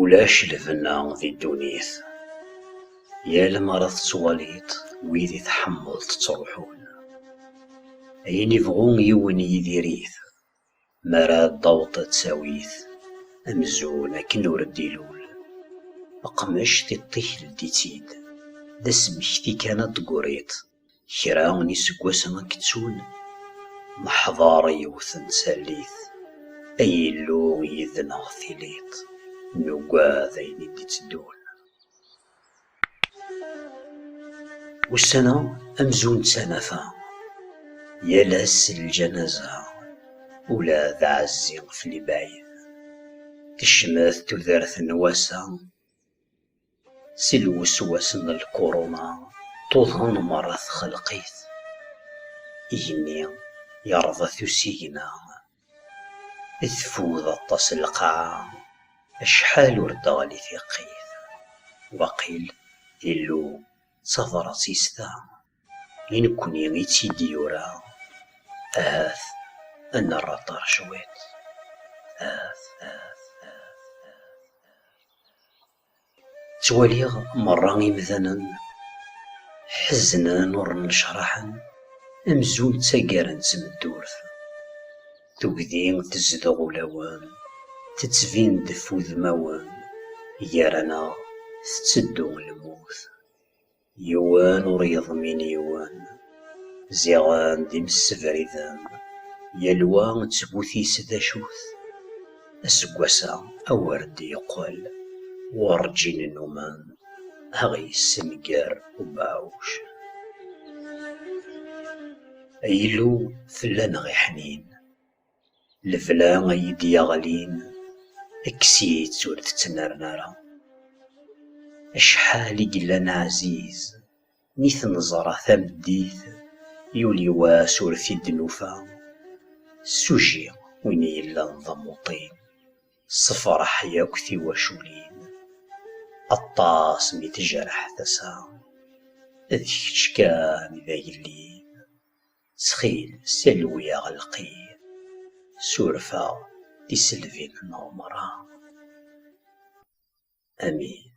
ولاش لبنا ذي الدونيث، يا لما تتواليط ويدي تحملت تروحون. أين يبغون يون يديريث مراد ضوطة تساويث، أمزون أكن ورديلول أقمش تطيح لديتيد دا سمكتي كانت قريط كراوني سكواسا كتسون محضار يوثن ساليث أي اللو يذنا ثليط نقاذ أين دي تدون. والسنة أمزون سنفا يلاس الجنازة ولا ذا عزين في اللي باين تشماث تذرث نواسا سلوسواس من الكورونا طوظن مرض خلقيث إيني يرضى ثسينا إثفوذ الطس القاع أشحال وردالي ثقيث وقيل إلو صفر سيستا إن كوني غيتي ديورا آث أن الرطار شويت تواليغ مراني مثلا حزنا نور نشرحا أمزول تاقارن سمدورث تقدين تزدغ لوان تتفين دفوذ موان يارنا تتدو الموت يوان وريض من يوان زيغان ديم السفريذان يلوان تبوثي سداشوث أسقوسا أوردي يقول ورجين النومان هغي السنقار وباوش أيلو فلان غي حنين لفلان غيدي يغلين اكسيت سورة تنرنارا أشحال قلنا عزيز نيث نزرة ثمديث يولي واسور في الدنوفا سوجي وين يلا نضموطين صفر حياك ثي وشولين الطاس ميتجرح ثسا ذيك شكان ذا يلين سخيل سلوي غلقين سورفا دي سلفين نومرا. آمين.